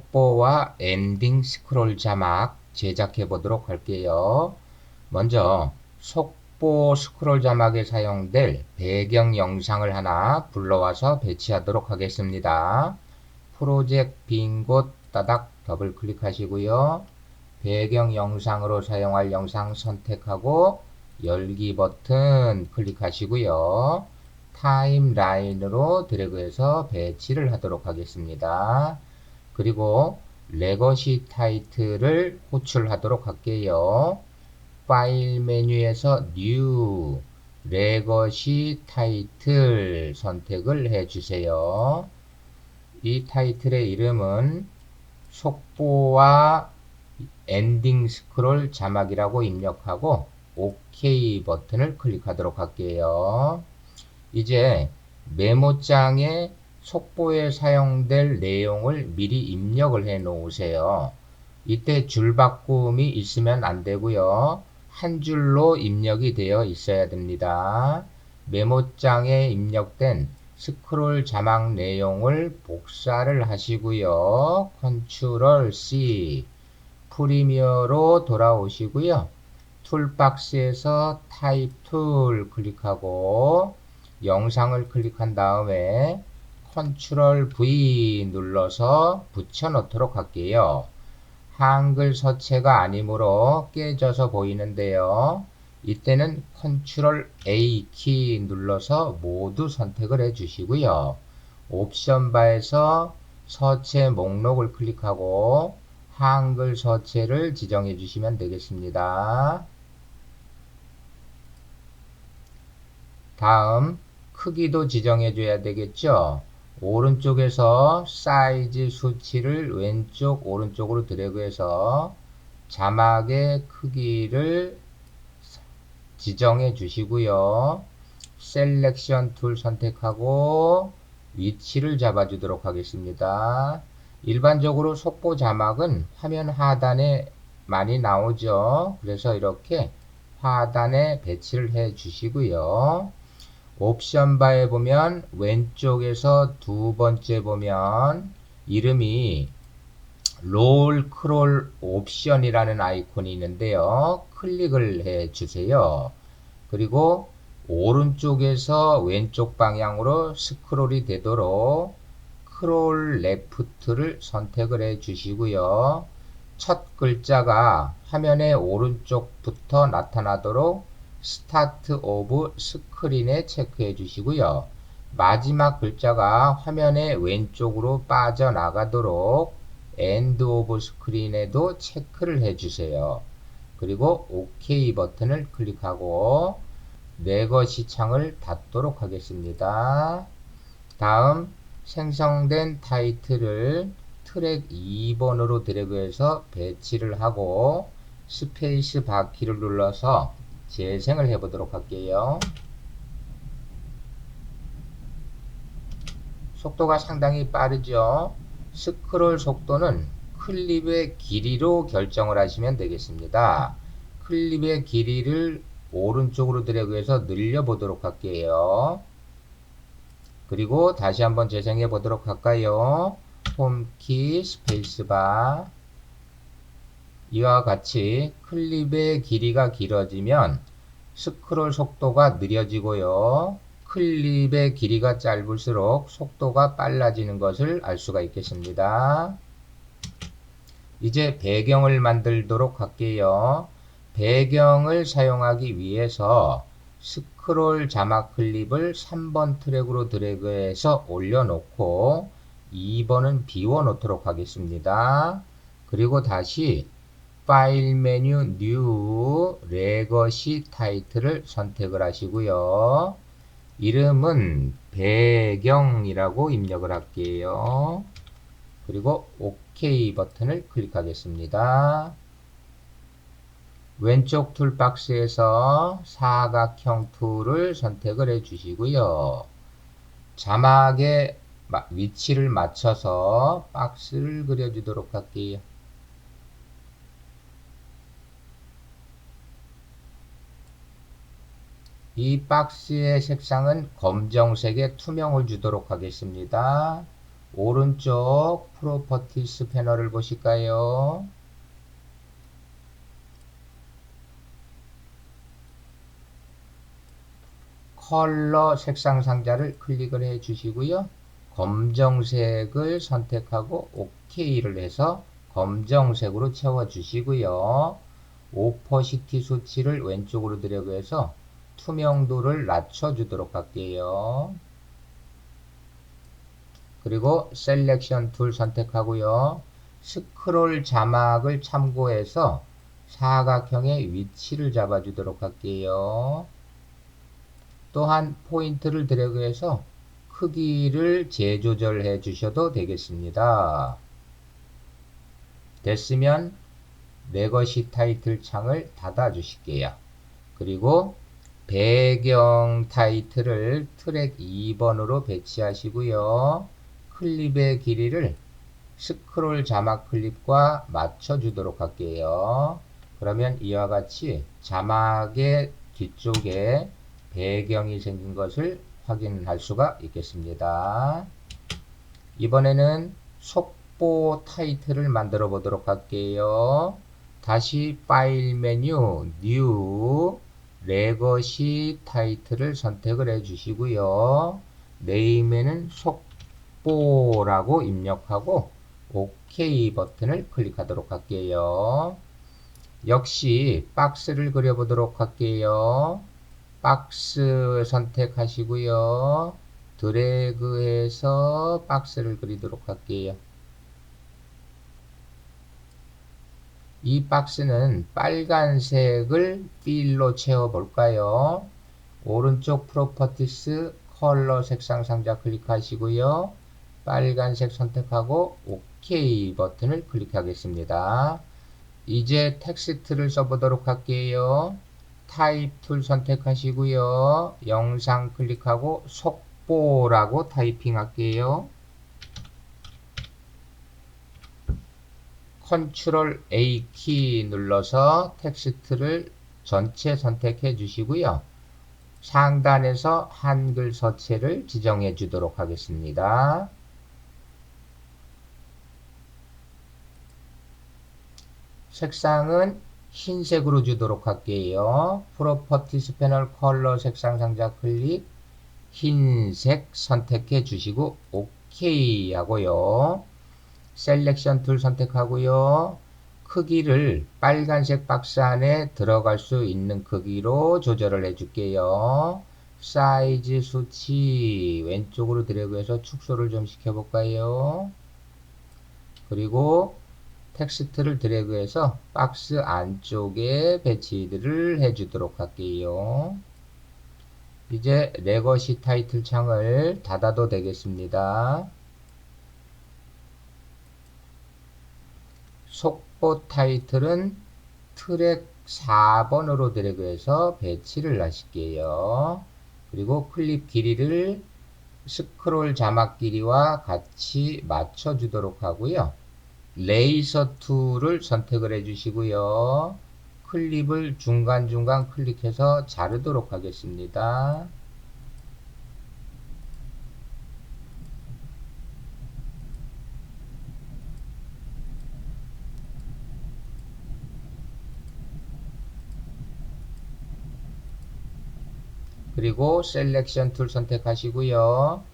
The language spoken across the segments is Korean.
속보와 엔딩 스크롤 자막 제작해 보도록 할게요. 먼저 속보 스크롤 자막에 사용될 배경 영상을 하나 불러와서 배치하도록 하겠습니다. 프로젝트 빈 곳 따닥 더블 클릭하시고요. 배경 영상으로 사용할 영상 선택하고 열기 버튼 클릭하시고요. 타임라인으로 드래그해서 배치를 하도록 하겠습니다. 그리고 레거시 타이틀을 호출하도록 할게요. 파일 메뉴에서 뉴 레거시 타이틀 선택을 해주세요. 이 타이틀의 이름은 속보와 엔딩 스크롤 자막이라고 입력하고 OK 버튼을 클릭하도록 할게요. 이제 메모장에 속보에 사용될 내용을 미리 입력을 해 놓으세요. 이때 줄바꿈이 있으면 안 되고요. 한 줄로 입력이 되어 있어야 됩니다. 메모장에 입력된 스크롤 자막 내용을 복사를 하시고요. 컨트롤 C 프리미어로 돌아오시고요. 툴박스에서 타입 툴 클릭하고 영상을 클릭한 다음에 컨트롤 V 눌러서 붙여 놓도록 할게요. 한글 서체가 아니므로 깨져서 보이는데요. 이때는 컨트롤 A 키 눌러서 모두 선택을 해 주시고요. 옵션 바에서 서체 목록을 클릭하고 한글 서체를 지정해 주시면 되겠습니다. 다음 크기도 지정해 줘야 되겠죠. 오른쪽에서 사이즈 수치를 왼쪽 오른쪽으로 드래그해서 자막의 크기를 지정해 주시고요. 셀렉션 툴 선택하고 위치를 잡아 주도록 하겠습니다. 일반적으로 속보 자막은 화면 하단에 많이 나오죠. 그래서 이렇게 하단에 배치를 해 주시고요. 옵션 바에 보면 왼쪽에서 두 번째 보면 이름이 롤 크롤 옵션이라는 아이콘이 있는데요. 클릭을 해 주세요. 그리고 오른쪽에서 왼쪽 방향으로 스크롤이 되도록 크롤 레프트를 선택을 해 주시고요. 첫 글자가 화면의 오른쪽부터 나타나도록 스타트 오브 스크린에 체크해 주시고요. 마지막 글자가 화면의 왼쪽으로 빠져나가도록 엔드 오브 스크린에도 체크를 해 주세요. 그리고 OK 버튼을 클릭하고 레거시 창을 닫도록 하겠습니다. 다음 생성된 타이틀을 트랙 2번으로 드래그해서 배치를 하고 스페이스 바키를 눌러서 재생을 해 보도록 할게요. 속도가 상당히 빠르죠. 스크롤 속도는 클립의 길이로 결정을 하시면 되겠습니다. 클립의 길이를 오른쪽으로 드래그해서 늘려 보도록 할게요. 그리고 다시 한번 재생해 보도록 할까요? 홈키 스페이스바. 이와 같이 클립의 길이가 길어지면 스크롤 속도가 느려지고요. 클립의 길이가 짧을수록 속도가 빨라지는 것을 알 수가 있겠습니다. 이제 배경을 만들도록 할게요. 배경을 사용하기 위해서 스크롤 자막 클립을 3번 트랙으로 드래그해서 올려놓고 2번은 비워놓도록 하겠습니다. 그리고 다시 파일 메뉴 뉴 레거시 타이틀을 선택을 하시고요. 이름은 배경이라고 입력을 할게요. 그리고 OK 버튼을 클릭하겠습니다. 왼쪽 툴박스에서 사각형 툴을 선택을 해 주시고요. 자막의 위치를 맞춰서 박스를 그려주도록 할게요. 이 박스의 색상은 검정색의 투명을 주도록 하겠습니다. 오른쪽 프로퍼티스 패널을 보실까요? 컬러 색상 상자를 클릭을 해 주시고요. 검정색을 선택하고 OK를 해서 검정색으로 채워 주시고요. 오퍼시티 수치를 왼쪽으로 드래그 해서 투명도를 낮춰 주도록 할게요. 그리고 셀렉션 툴 선택하고요. 스크롤 자막을 참고해서 사각형의 위치를 잡아 주도록 할게요. 또한 포인트를 드래그해서 크기를 재조절해 주셔도 되겠습니다. 됐으면 레거시 타이틀 창을 닫아 주실게요. 그리고 배경 타이틀을 트랙 2번으로 배치하시고요. 클립의 길이를 스크롤 자막 클립과 맞춰 주도록 할게요. 그러면 이와 같이 자막의 뒤쪽에 배경이 생긴 것을 확인할 수가 있겠습니다. 이번에는 속보 타이틀을 만들어 보도록 할게요. 다시 파일 메뉴 뉴 레거시 타이틀을 선택을 해 주시고요. 네임에는 속보라고 입력하고 OK 버튼을 클릭하도록 할게요. 역시 박스를 그려보도록 할게요. 박스 선택하시고요. 드래그해서 박스를 그리도록 할게요. 이 박스는 빨간색을 필로 채워볼까요? 오른쪽 프로퍼티스 컬러 색상 상자 클릭하시고요. 빨간색 선택하고 OK 버튼을 클릭하겠습니다. 이제 텍스트를 써보도록 할게요. 타입 툴 선택하시고요. 영상 클릭하고 속보라고 타이핑 할게요. 컨트롤 A 키 눌러서 텍스트를 전체 선택해 주시고요. 상단에서 한글 서체를 지정해 주도록 하겠습니다. 색상은 흰색으로 주도록 할게요. 프로퍼티스 패널 컬러 색상 상자 클릭, 흰색 선택해 주시고 OK 하고요. 셀렉션 툴 선택하고요. 크기를 빨간색 박스 안에 들어갈 수 있는 크기로 조절을 해줄게요. 사이즈 수치 왼쪽으로 드래그해서 축소를 좀 시켜볼까요? 그리고 텍스트를 드래그해서 박스 안쪽에 배치를 해주도록 할게요. 이제 레거시 타이틀 창을 닫아도 되겠습니다. 속보 타이틀은 트랙 4번으로 드래그해서 배치를 하실게요. 그리고 클립 길이를 스크롤 자막 길이와 같이 맞춰주도록 하고요. 레이서 툴을 선택을 해주시고요. 클립을 중간중간 클릭해서 자르도록 하겠습니다. 그리고 셀렉션 툴 선택하시고요.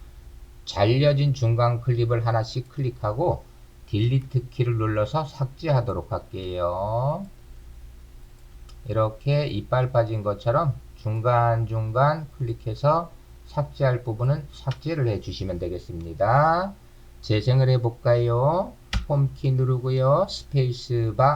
잘려진 중간 클립을 하나씩 클릭하고 딜리트 키를 눌러서 삭제하도록 할게요. 이렇게 이빨 빠진 것처럼 중간중간 클릭해서 삭제할 부분은 삭제를 해주시면 되겠습니다. 재생을 해볼까요? 홈키 누르고요. 스페이스바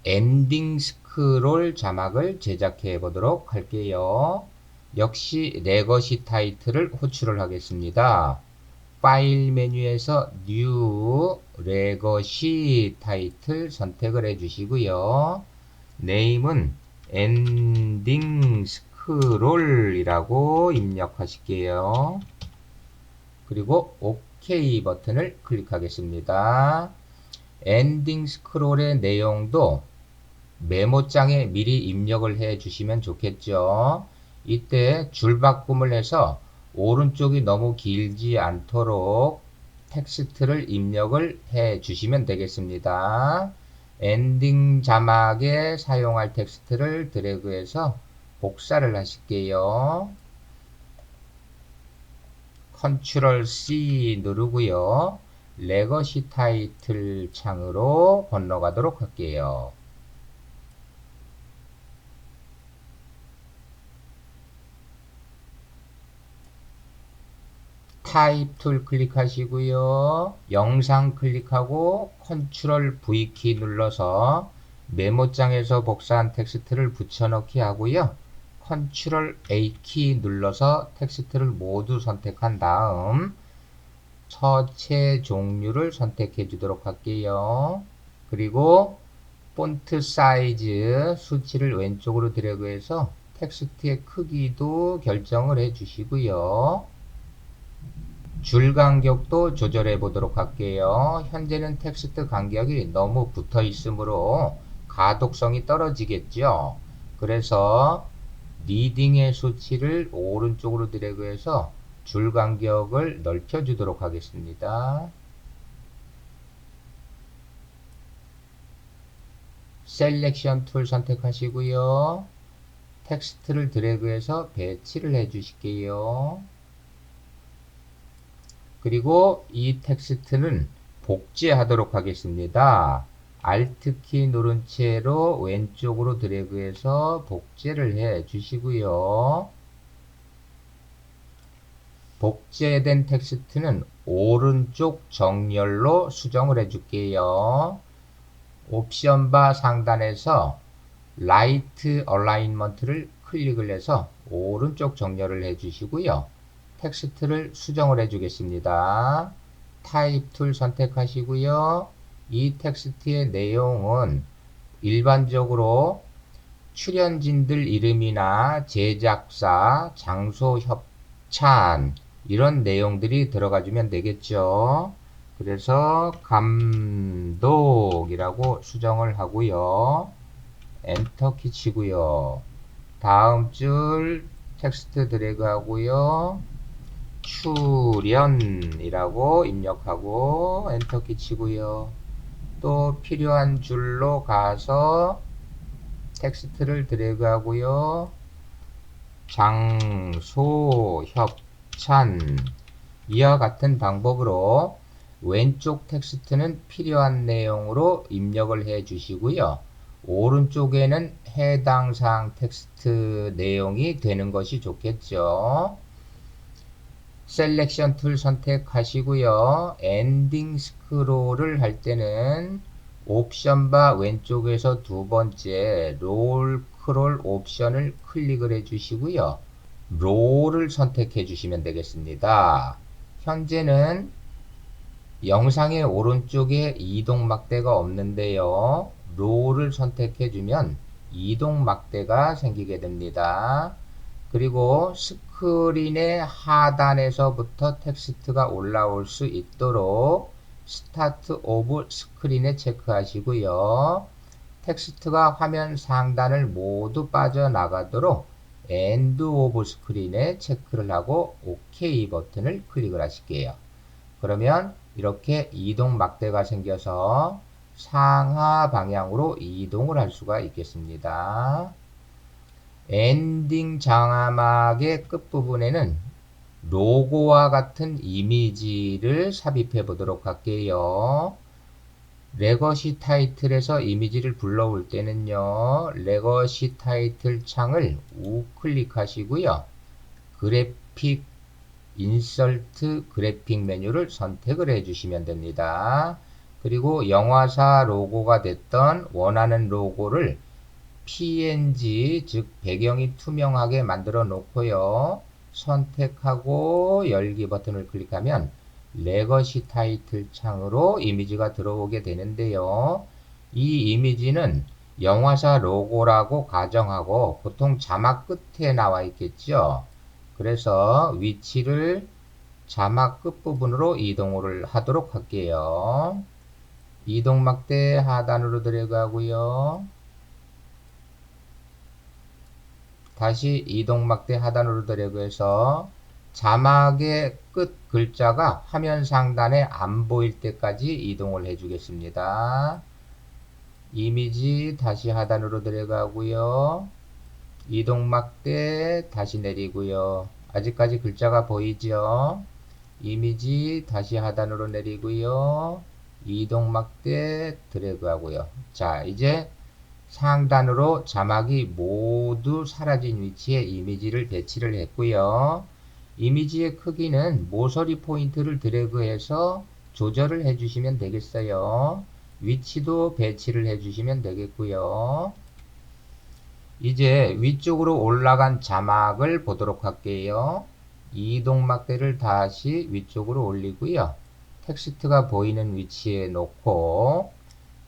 엔딩 스크롤 자막을 제작해 보도록 할게요. 역시 레거시 타이틀을 호출을 하겠습니다. 파일 메뉴에서 뉴 레거시 타이틀 선택을 해 주시고요. 네임은 엔딩 스크롤이라고 입력하실게요. 그리고 OK 버튼을 클릭하겠습니다. 엔딩 스크롤의 내용도 메모장에 미리 입력을 해 주시면 좋겠죠. 이때 줄바꿈을 해서 오른쪽이 너무 길지 않도록 텍스트를 입력을 해 주시면 되겠습니다. 엔딩 자막에 사용할 텍스트를 드래그해서 복사를 하실게요. 컨트롤 C 누르고요. 레거시 타이틀 창으로 건너가도록 할게요. 타입 툴 클릭하시고요. 영상 클릭하고 컨트롤 V 키 눌러서 메모장에서 복사한 텍스트를 붙여넣기 하고요. 컨트롤 A 키 눌러서 텍스트를 모두 선택한 다음 처체 종류를 선택해 주도록 할게요. 그리고 폰트 사이즈 수치를 왼쪽으로 드래그해서 텍스트의 크기도 결정을 해 주시고요. 줄 간격도 조절해 보도록 할게요. 현재는 텍스트 간격이 너무 붙어 있으므로 가독성이 떨어지겠죠. 그래서 리딩의 수치를 오른쪽으로 드래그해서 줄 간격을 넓혀 주도록 하겠습니다. 셀렉션 툴 선택하시고요. 텍스트를 드래그해서 배치를 해 주실게요. 그리고 이 텍스트는 복제하도록 하겠습니다. Alt 키 누른 채로 왼쪽으로 드래그해서 복제를 해 주시고요. 복제된 텍스트는 오른쪽 정렬로 수정을 해 줄게요. 옵션 바 상단에서 라이트 얼라인먼트를 클릭을 해서 오른쪽 정렬을 해 주시고요. 텍스트를 수정을 해 주겠습니다. 타입 툴 선택하시고요. 이 텍스트의 내용은 일반적으로 출연진들 이름이나 제작사, 장소 협찬 이런 내용들이 들어가주면 되겠죠. 그래서 감독이라고 수정을 하고요. 엔터 키 치고요. 다음 줄 텍스트 드래그 하고요. 출연이라고 입력하고 엔터 키 치고요. 또 필요한 줄로 가서 텍스트를 드래그 하고요. 장소 협찬 이와 같은 방법으로 왼쪽 텍스트는 필요한 내용으로 입력을 해 주시고요. 오른쪽에는 해당 사항 텍스트 내용이 되는 것이 좋겠죠. 셀렉션 툴 선택하시고요. 엔딩 스크롤을 할 때는 옵션 바 왼쪽에서 두 번째 롤 크롤 옵션을 클릭을 해 주시고요. 롤을 선택해 주시면 되겠습니다. 현재는 영상의 오른쪽에 이동 막대가 없는데요. 롤을 선택해 주면 이동 막대가 생기게 됩니다. 그리고 스크린의 하단에서부터 텍스트가 올라올 수 있도록 스타트 오브 스크린에 체크하시고요. 텍스트가 화면 상단을 모두 빠져나가도록 엔드 오브 스크린에 체크를 하고 OK 버튼을 클릭을 하실게요. 그러면 이렇게 이동 막대가 생겨서 상하 방향으로 이동을 할 수가 있겠습니다. 엔딩 자막의 끝부분에는 로고와 같은 이미지를 삽입해 보도록 할게요. 레거시 타이틀에서 이미지를 불러올 때는요. 레거시 타이틀 창을 우클릭하시고요. 그래픽 인설트 그래픽 메뉴를 선택을 해 주시면 됩니다. 그리고 영화사 로고가 됐던 원하는 로고를 PNG 즉 배경이 투명하게 만들어 놓고요. 선택하고 열기 버튼을 클릭하면 레거시 타이틀 창으로 이미지가 들어오게 되는데요. 이 이미지는 영화사 로고라고 가정하고 보통 자막 끝에 나와 있겠죠. 그래서 위치를 자막 끝부분으로 이동을 하도록 할게요. 이동 막대 하단으로 드래그 하고요. 다시 이동막대 하단으로 드래그해서 자막의 끝 글자가 화면 상단에 안 보일 때까지 이동을 해주겠습니다. 이미지 다시 하단으로 드래그하고요. 이동막대 다시 내리고요. 아직까지 글자가 보이죠? 이미지 다시 하단으로 내리고요. 이동막대 드래그하고요. 자, 이제 상단으로 자막이 모두 사라진 위치에 이미지를 배치를 했고요. 이미지의 크기는 모서리 포인트를 드래그해서 조절을 해주시면 되겠어요. 위치도 배치를 해주시면 되겠고요. 이제 위쪽으로 올라간 자막을 보도록 할게요. 이동막대를 다시 위쪽으로 올리고요. 텍스트가 보이는 위치에 놓고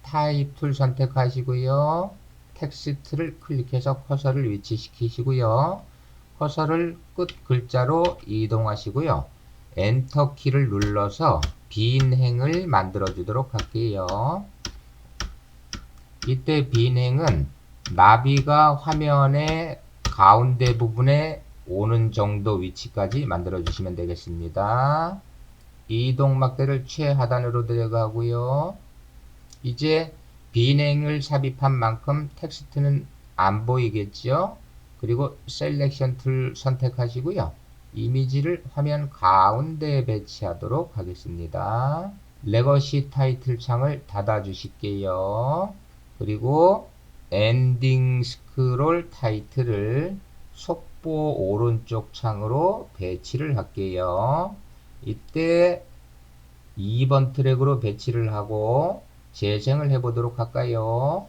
타입 툴 선택하시고요. 텍스트를 클릭해서 커서를 위치시키시고요. 커서를 끝 글자로 이동하시고요. 엔터 키를 눌러서 빈행을 만들어 주도록 할게요. 이때 빈행은 나비가 화면의 가운데 부분에 오는 정도 위치까지 만들어 주시면 되겠습니다. 이동막대를 최하단으로 데려가고요. 이제 빈행을 삽입한 만큼 텍스트는 안 보이겠죠? 그리고 셀렉션 툴 선택하시고요. 이미지를 화면 가운데에 배치하도록 하겠습니다. 레거시 타이틀 창을 닫아 주실게요. 그리고 엔딩 스크롤 타이틀을 속보 오른쪽 창으로 배치를 할게요. 이때 2번 트랙으로 배치를 하고 재생을 해보도록 할까요?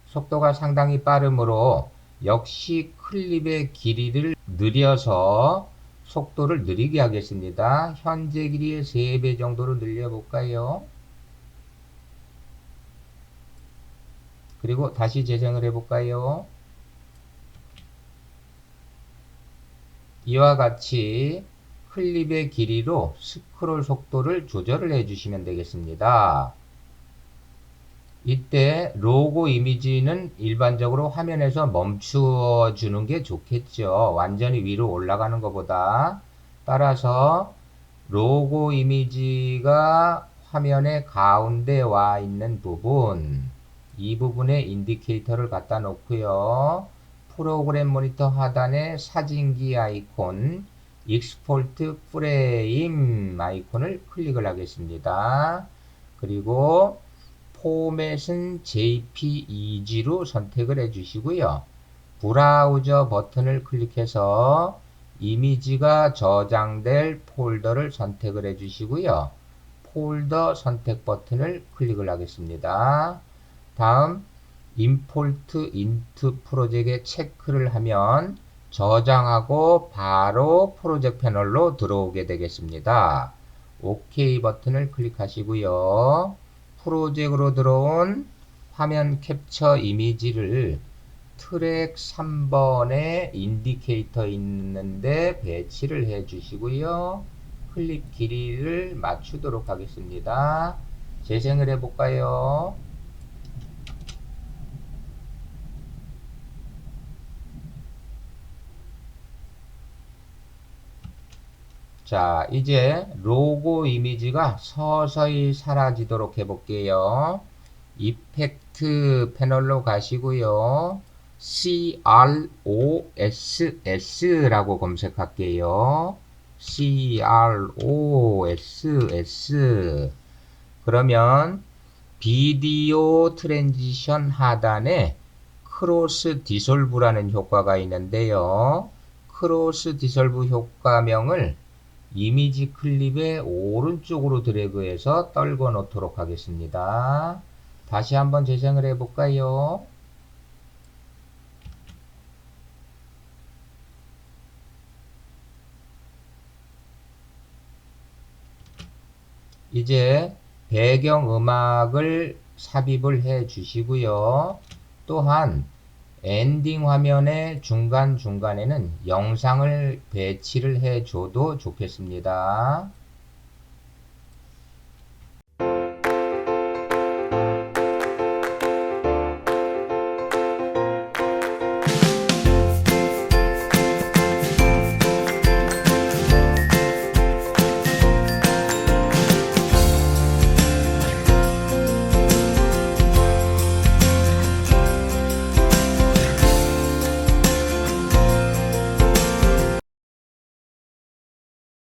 속도가 상당히 빠르므로 역시 클립의 길이를 늘려서 속도를 느리게 하겠습니다. 현재 길이의 3배 정도로 늘려볼까요? 그리고 다시 재생을 해볼까요? 이와 같이 클립의 길이로 스크롤 속도를 조절을 해주시면 되겠습니다. 이때 로고 이미지는 일반적으로 화면에서 멈추어 주는 게 좋겠죠. 완전히 위로 올라가는 것보다. 따라서 로고 이미지가 화면의 가운데 와 있는 부분, 이 부분에 인디케이터를 갖다 놓고요. 프로그램 모니터 하단에 사진기 아이콘, 익스포트 프레임 아이콘을 클릭을 하겠습니다. 그리고 포맷은 JPEG로 선택을 해주시고요. 브라우저 버튼을 클릭해서 이미지가 저장될 폴더를 선택을 해주시고요. 폴더 선택 버튼을 클릭을 하겠습니다. 다음 임포트 인투 프로젝트에 체크를 하면 저장하고 바로 프로젝트 패널로 들어오게 되겠습니다. OK 버튼을 클릭하시고요. 프로젝트로 들어온 화면 캡처 이미지를 트랙 3번에 인디케이터 있는데 배치를 해 주시고요. 클립 길이를 맞추도록 하겠습니다. 재생을 해 볼까요? 자, 이제 로고 이미지가 서서히 사라지도록 해볼게요. 이펙트 패널로 가시고요. CROSS라고 검색할게요. CROSS. 그러면 비디오 트랜지션 하단에 크로스 디솔브라는 효과가 있는데요. 크로스 디솔브 효과명을 이미지 클립의 오른쪽으로 드래그해서 떨궈 놓도록 하겠습니다. 다시 한번 재생을 해볼까요? 이제 배경음악을 삽입을 해 주시고요. 또한 엔딩 화면의 중간중간에는 영상을 배치를 해 줘도 좋겠습니다.